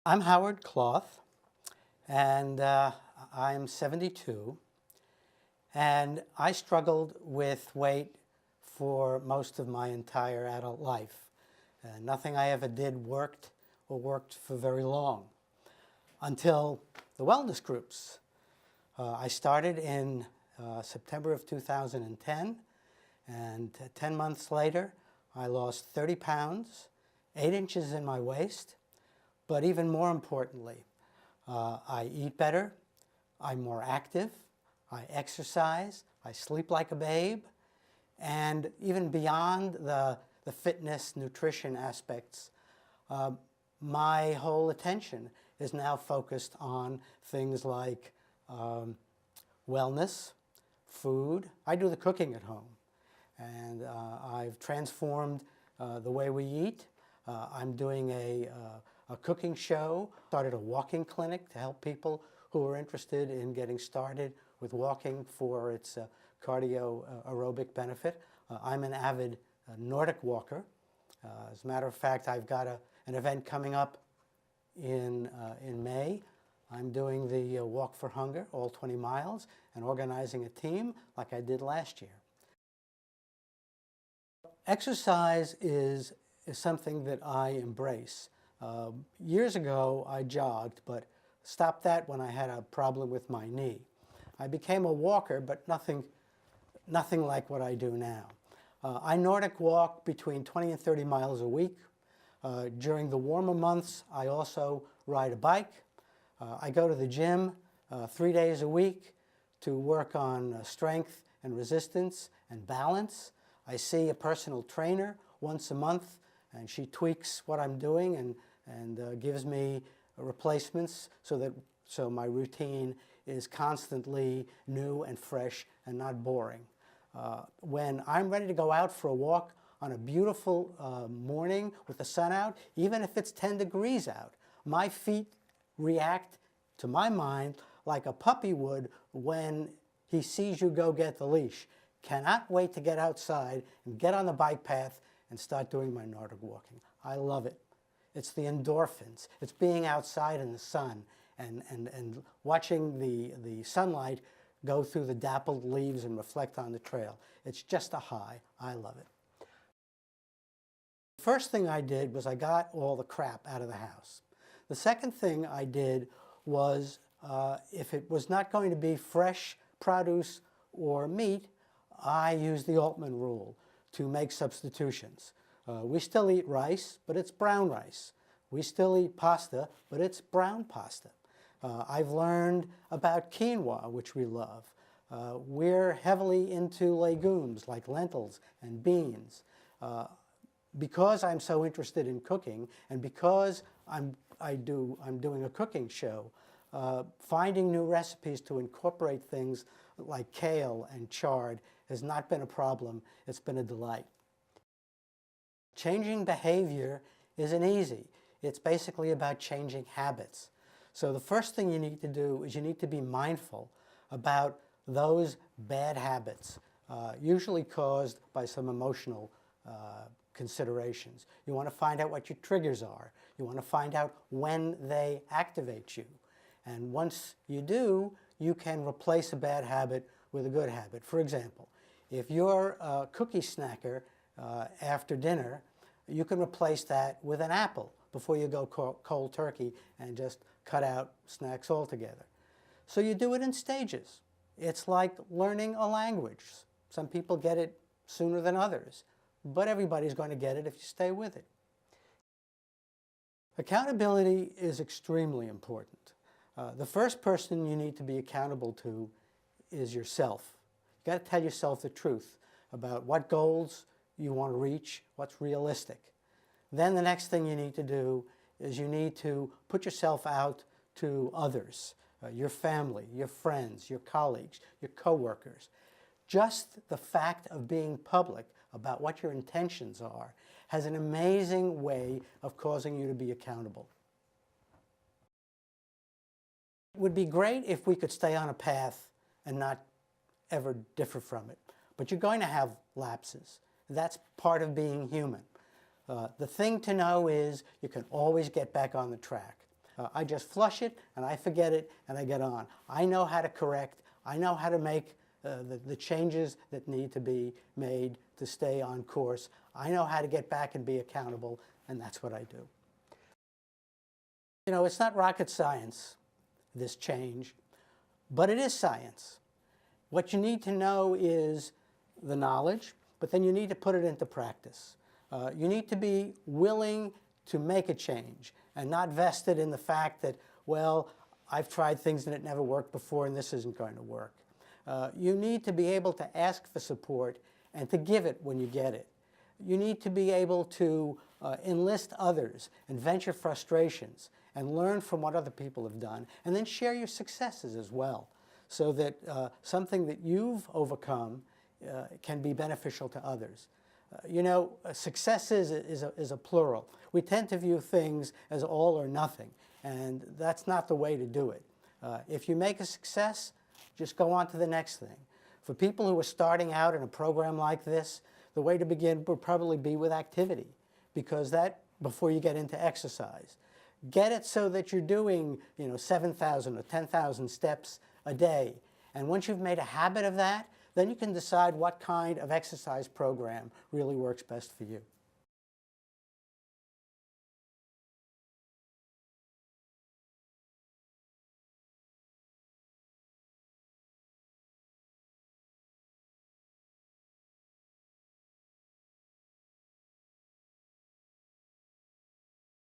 I'm Howard Cloth, and I'm 72, and I struggled with weight for most of my entire adult life. Nothing I ever did worked or worked for very long until the wellness groups. I started in September of 2010, and 10 months later, I lost 30 pounds, 8 inches in my waist. But even more importantly, I eat better, I'm more active, I exercise, I sleep like a babe, and even beyond the fitness, nutrition aspects, my whole attention is now focused on things like wellness, food. I do the cooking at home, and I've transformed the way we eat. I'm doing a cooking show, started a walking clinic to help people who are interested in getting started with walking for its cardio aerobic benefit. I'm an avid Nordic walker. As a matter of fact, I've got an event coming up in May. I'm doing the Walk for Hunger, all 20 miles, and organizing a team like I did last year. Exercise is something that I embrace. Years ago, I jogged, but stopped that when I had a problem with my knee. I became a walker, but nothing like what I do now. I Nordic walk between 20 and 30 miles a week. During the warmer months, I also ride a bike. I go to the gym 3 days a week to work on strength and resistance and balance. I see a personal trainer once a month, and she tweaks what I'm doing and gives me replacements so my routine is constantly new and fresh and not boring. When I'm ready to go out for a walk on a beautiful morning with the sun out, even if it's 10 degrees out, my feet react to my mind like a puppy would when he sees you go get the leash. Cannot wait to get outside and get on the bike path and start doing my Nordic walking. I love it. It's the endorphins. It's being outside in the sun and watching the sunlight go through the dappled leaves and reflect on the trail. It's just a high. I love it. The first thing I did was I got all the crap out of the house. The second thing I did was, if it was not going to be fresh produce or meat, I used the Altman rule to make substitutions. We still eat rice, but it's brown rice. We still eat pasta, but it's brown pasta. I've learned about quinoa, which we love. We're heavily into legumes like lentils and beans. Because I'm so interested in cooking, and because I'm doing a cooking show, finding new recipes to incorporate things like kale and chard has not been a problem. It's been a delight. Changing behavior isn't easy. It's basically about changing habits. So the first thing you need to do is you need to be mindful about those bad habits, usually caused by some emotional considerations. You want to find out what your triggers are. You want to find out when they activate you. And once you do, you can replace a bad habit with a good habit. For example, if you're a cookie snacker after dinner, you can replace that with an apple before you go cold turkey and just cut out snacks altogether. So you do it in stages. It's like learning a language. Some people get it sooner than others, but everybody's going to get it if you stay with it. Accountability is extremely important. The first person you need to be accountable to is yourself. You've got to tell yourself the truth about what goals you want to reach, what's realistic. Then the next thing you need to do is you need to put yourself out to others, your family, your friends, your colleagues, your coworkers. Just the fact of being public about what your intentions are has an amazing way of causing you to be accountable. It would be great if we could stay on a path and not ever differ from it. But you're going to have lapses. That's part of being human. The thing to know is you can always get back on the track. I just flush it and I forget it and I get on. I know how to correct. I know how to make the changes that need to be made to stay on course. I know how to get back and be accountable, and that's what I do. You know, it's not rocket science, this change, but it is science. What you need to know is the knowledge, but then you need to put it into practice. You need to be willing to make a change and not vested in the fact that, well, I've tried things and it never worked before and this isn't going to work. You need to be able to ask for support and to give it when you get it. You need to be able to enlist others and vent your frustrations and learn from what other people have done, and then share your successes as well, so that something that you've overcome can be beneficial to others. You know, success is a plural. We tend to view things as all or nothing, and that's not the way to do it. If you make a success, just go on to the next thing. For people who are starting out in a program like this, the way to begin would probably be with activity, because that, before you get into exercise. Get it so that you're doing, 7,000 or 10,000 steps a day. And once you've made a habit of that, then you can decide what kind of exercise program really works best for you.